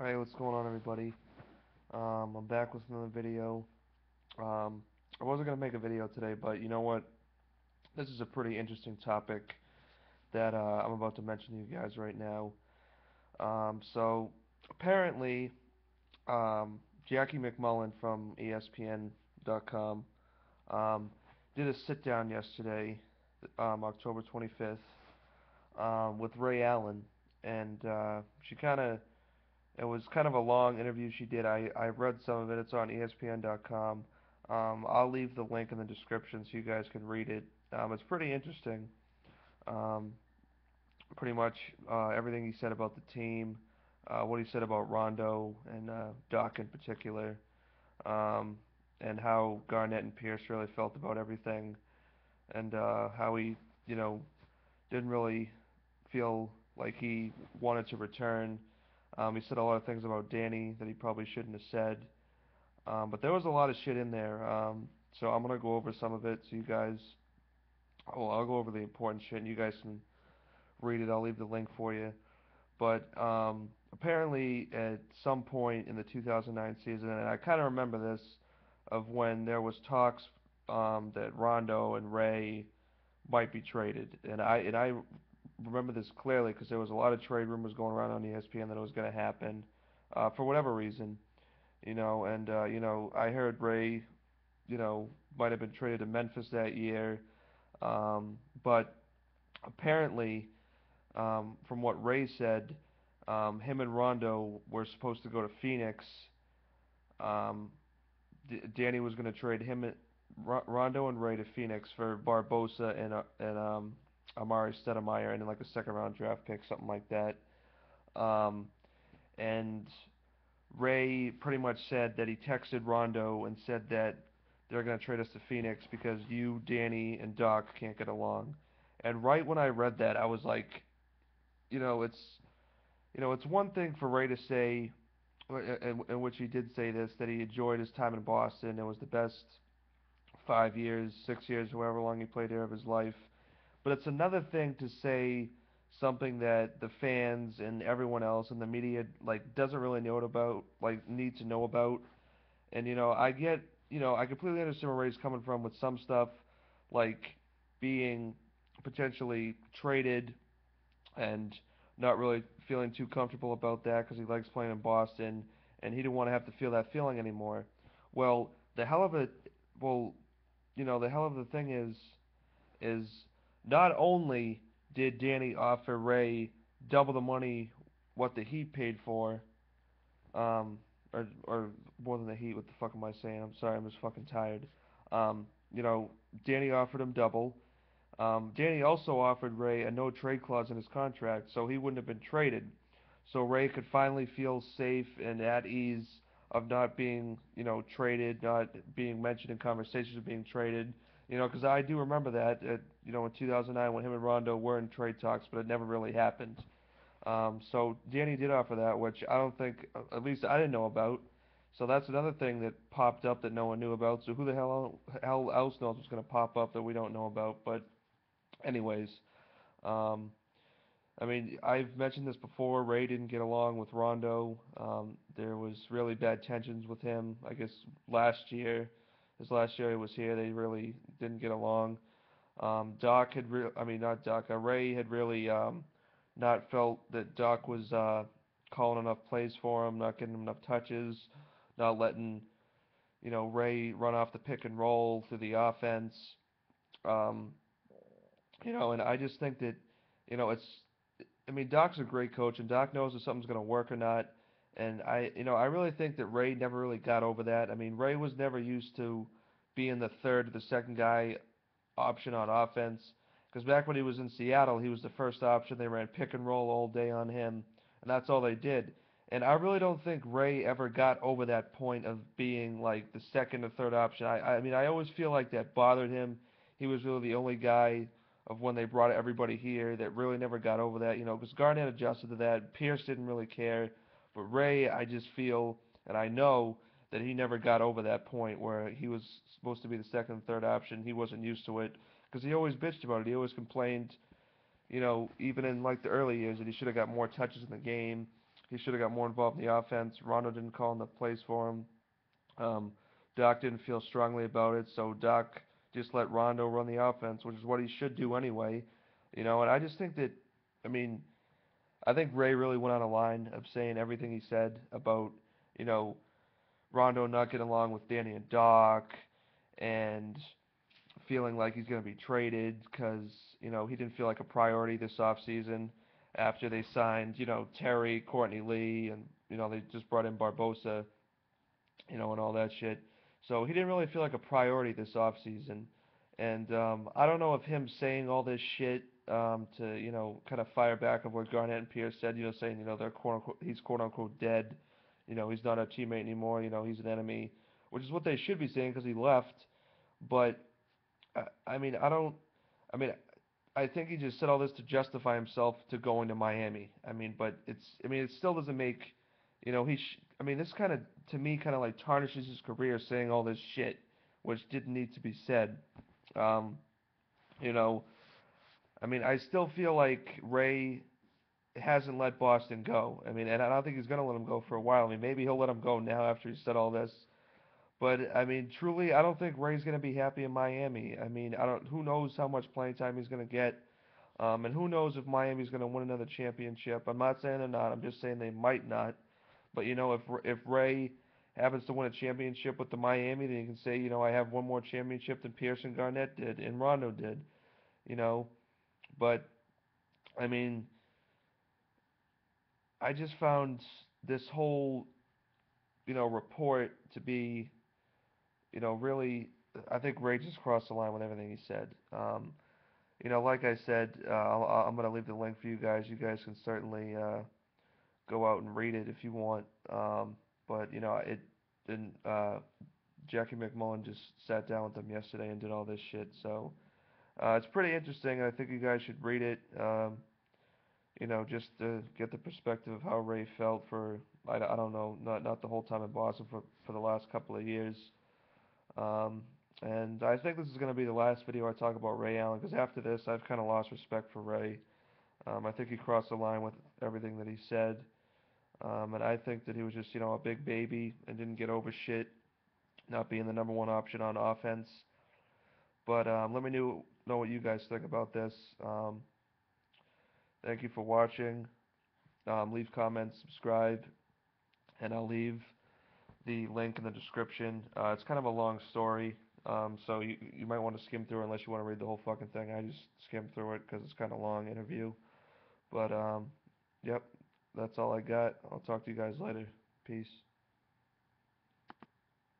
Hey, what's going on, everybody? I'm back with another video. Um, I wasn't gonna make a video today, but you know what? This is a pretty interesting topic that I'm about to mention to you guys right now. So apparently, Jackie McMullen from ESPN.com did a sit down yesterday, October 25th, with Ray Allen, and she kind of it was kind of a long interview she did. I read some of it. It's on ESPN.com. I'll leave the link in the description so you guys can read it. It's pretty interesting. Um, Pretty much everything he said about the team, what he said about Rondo and Doc in particular, um, and how Garnett and Pierce really felt about everything, and how he, you know, didn't really feel like he wanted to return. He said a lot of things about Danny that he probably shouldn't have said. But there was a lot of shit in there. So I'm gonna go over some of it so you guys. Well, I'll go over the important shit and you guys can read it. I'll leave the link for you. But apparently at some point in the 2009 season, and I kind of remember this, of when there was talks that Rondo and Ray might be traded, and I remember this clearly because there was a lot of trade rumors going around on ESPN that it was going to happen, for whatever reason, and I heard Ray, might have been traded to Memphis that year, but apparently, from what Ray said, him and Rondo were supposed to go to Phoenix. Um, Danny was going to trade Rondo and Ray to Phoenix for Barbosa and Amari Stoudemire and then like a second round draft pick, something like that. Um, and Ray pretty much said that he texted Rondo and said that they're going to trade us to Phoenix because you, Danny, and Doc can't get along. And right when I read that, I was like, you know, it's it's one thing for Ray to say, in which he did say this, that he enjoyed his time in Boston. It was the best 5 years, 6 years, however long he played there of his life. But it's another thing to say something that the fans and everyone else and the media like doesn't really know about, like need to know about. And I get, I completely understand where Ray's coming from with some stuff, like being potentially traded and not really feeling too comfortable about that because he likes playing in Boston and he didn't want to have to feel that feeling anymore. Well, the hell of it, well, the hell of the thing is not only did Danny offer Ray double the money what the Heat paid for, um, or more than the Heat. What the fuck am I saying? I'm sorry, I'm just fucking tired. Um, you know, Danny offered him double. Danny also offered Ray a no trade clause in his contract, so he wouldn't have been traded. So Ray could finally feel safe and at ease of not being, traded, not being mentioned in conversations of being traded. Because I do remember that, in 2009 when him and Rondo were in trade talks, but it never really happened. So Danny did offer that, which I don't think, at least I didn't know about. So that's another thing that popped up that no one knew about. So who the hell else knows what's going to pop up that we don't know about? But anyways, um, I mean, I've mentioned this before. Ray didn't get along with Rondo. There was really bad tensions with him. I guess last year, his last year he was here, they really didn't get along. Doc had I mean not Doc, Ray had really not felt that Doc was calling enough plays for him, not getting him enough touches, not letting Ray run off the pick and roll through the offense. Um, and I just think that it's. I mean, Doc's a great coach, and Doc knows if something's going to work or not. And I really think that Ray never really got over that. I mean, Ray was never used to being the third or the second guy option on offense. Because back when he was in Seattle, he was the first option. They ran pick and roll all day on him, and that's all they did. And I really don't think Ray ever got over that point of being like the second or third option. I mean, I always feel like that bothered him. He was really the only guy of when they brought everybody here that really never got over that, because Garnett adjusted to that. Pierce didn't really care. But Ray, I just feel, and I know that he never got over that point where he was supposed to be the second and third option. He wasn't used to it because he always bitched about it. He always complained, even in like the early years, that he should have got more touches in the game. He should have got more involved in the offense. Rondo didn't call in the plays for him. Um, Doc didn't feel strongly about it, so Doc just let Rondo run the offense, which is what he should do anyway. And I just think that, I mean, I think Ray really went on a line of saying everything he said about, you know, Rondo not getting along with Danny and Doc, and feeling like he's going to be traded because, he didn't feel like a priority this offseason after they signed, Terry, Courtney Lee, and, they just brought in Barbosa, and all that shit. So he didn't really feel like a priority this offseason. And I don't know if him saying all this shit to, kind of fire back of what Garnett and Pierce said, saying, they're quote unquote, he's quote unquote dead. He's not a teammate anymore. He's an enemy, which is what they should be saying because he left. But I mean, I don't. I mean, I think he just said all this to justify himself to going to Miami. I mean, but it's. I mean, it still doesn't make. I mean, this kind of to me kind of like tarnishes his career saying all this shit, which didn't need to be said. Um, you know, I mean, I still feel like Ray hasn't let Boston go. I mean, and I don't think he's gonna let him go for a while. I mean, maybe he'll let him go now after he said all this. But I mean, truly, I don't think Ray's gonna be happy in Miami. I mean, I don't. Who knows how much playing time he's gonna get, and who knows if Miami's gonna win another championship. I'm not saying they're not. I'm just saying they might not. But if Ray happens to win a championship with the Miami, then you can say, I have one more championship than Pierce and Garnett did and Rondo did. You know, but I mean, I just found this whole report to be really, I think Ray just crossed the line with everything he said. Like I said, I'm going to leave the link for you guys. You guys can certainly go out and read it if you want. But, it didn't, Jackie McMullen just sat down with them yesterday and did all this shit. So, it's pretty interesting. I think you guys should read it, just to get the perspective of how Ray felt for, I don't know, not the whole time in Boston, for the last couple of years. Um, and I think this is going to be the last video I talk about Ray Allen, because after this, I've kind of lost respect for Ray. I think he crossed the line with everything that he said. And I think that he was just, a big baby and didn't get over shit, not being the number one option on offense. But let me know what you guys think about this. Thank you for watching. Leave comments, subscribe, and I'll leave the link in the description. It's kind of a long story, so you might want to skim through it unless you want to read the whole fucking thing. I just skimmed through it because it's kind of a long interview. But yep, that's all I got. I'll talk to you guys later. Peace.